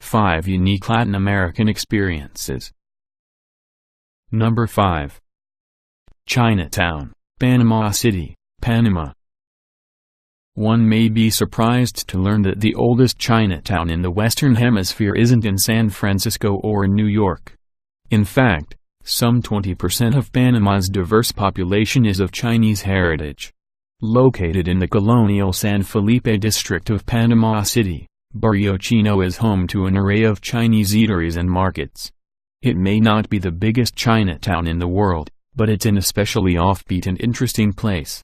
Five unique Latin American experiences. Number 5. Chinatown, Panama City, Panama. One may be surprised to learn that the oldest Chinatown in the Western Hemisphere isn't in San Francisco or New York. In fact, some 20% of Panama's diverse population is of Chinese heritage. Located in the colonial San Felipe district of Panama City, Barrio Chino is home to an array of Chinese eateries and markets. It may not be the biggest Chinatown in the world, but it's an especially offbeat and interesting place.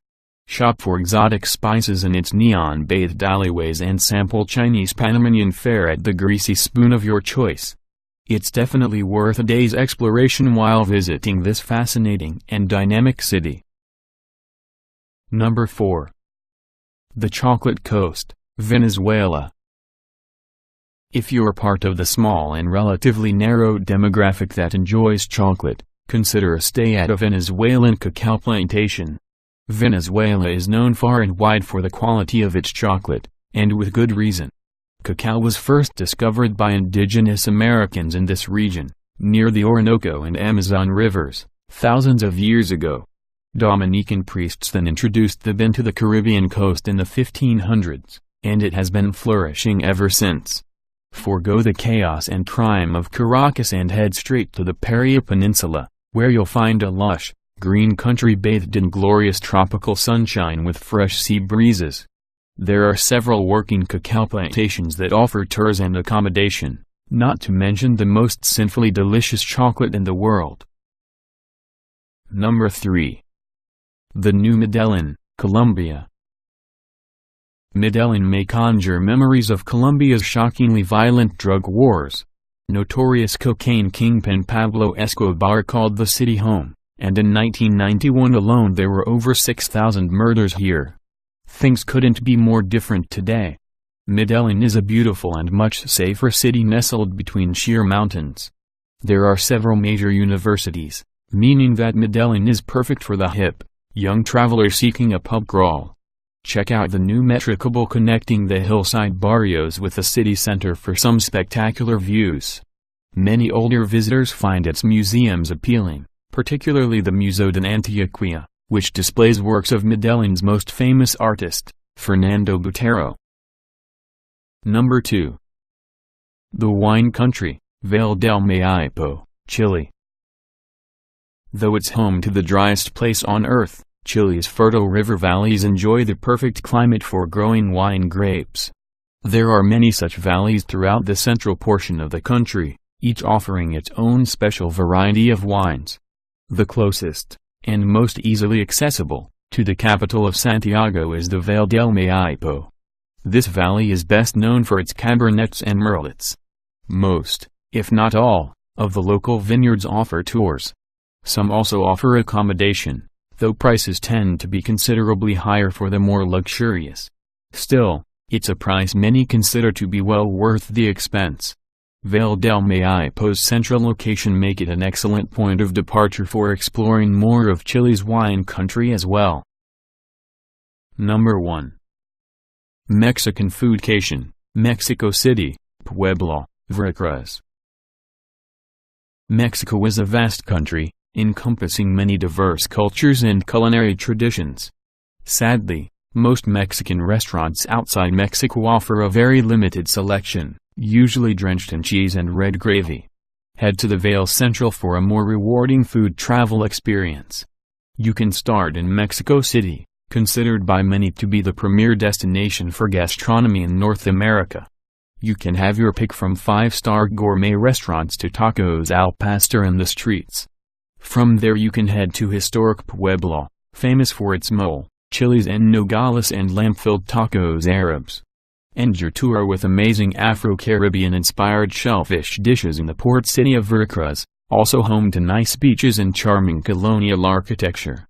Shop for exotic spices in its neon-bathed alleyways and sample Chinese Panamanian fare at the greasy spoon of your choice. It's definitely worth a day's exploration while visiting this fascinating and dynamic city. Number 4. The Chocolate Coast, Venezuela. If you're part of the small and relatively narrow demographic that enjoys chocolate, consider a stay at a Venezuelan cacao plantation. Venezuela is known far and wide for the quality of its chocolate, and with good reason. Cacao was first discovered by indigenous Americans in this region, near the Orinoco and Amazon rivers, thousands of years ago. Dominican priests then introduced the bean to the Caribbean coast in the 1500s, and it has been flourishing ever since. Forgo the chaos and crime of Caracas and head straight to the Paria Peninsula, where you'll find a lush, green country bathed in glorious tropical sunshine with fresh sea breezes. There are several working cacao plantations that offer tours and accommodation, not to mention the most sinfully delicious chocolate in the world. Number 3. The New Medelln, Colombia. Medellin may conjure memories of Colombia's shockingly violent drug wars. Notorious cocaine kingpin Pablo Escobar called the city home, and in 1991 alone there were over 6,000 murders here. Things couldn't be more different today. Medellin is a beautiful and much safer city nestled between sheer mountains. There are several major universities, meaning that Medellin is perfect for the hip, young traveler seeking a pub crawl. Check out the new Metrocable connecting the hillside barrios with the city center for some spectacular views. Many older visitors find its museums appealing, particularly the Museo de Antioquia, which displays works of Medellín's most famous artist, Fernando Botero. Number 2. The Wine Country, Vale del Maipo, Chile. Though it's home to the driest place on earth, Chile's fertile river valleys enjoy the perfect climate for growing wine grapes. There are many such valleys throughout the central portion of the country, each offering its own special variety of wines. The closest, and most easily accessible, to the capital of Santiago is the Vale del Maipo. This valley is best known for its Cabernets and Merlots. Most, if not all, of the local vineyards offer tours. Some also offer accommodation, though prices tend to be considerably higher for the more luxurious. Still, it's a price many consider to be well worth the expense. Vale del Maipo's central location make it an excellent point of departure for exploring more of Chile's wine country as well. Number 1. Mexican Foodcation, Mexico City, Puebla, Veracruz. Mexico is a vast country, encompassing many diverse cultures and culinary traditions. Sadly, most Mexican restaurants outside Mexico offer a very limited selection, usually drenched in cheese and red gravy. Head to the Vale Central for a more rewarding food travel experience. You can start in Mexico City, considered by many to be the premier destination for gastronomy in North America. You can have your pick from 5-star gourmet restaurants to tacos al pastor in the streets. From there you can head to historic Puebla, famous for its mole, chilies and nogales and lamb-filled tacos Arabs. End your tour with amazing Afro-Caribbean-inspired shellfish dishes in the port city of Veracruz, also home to nice beaches and charming colonial architecture.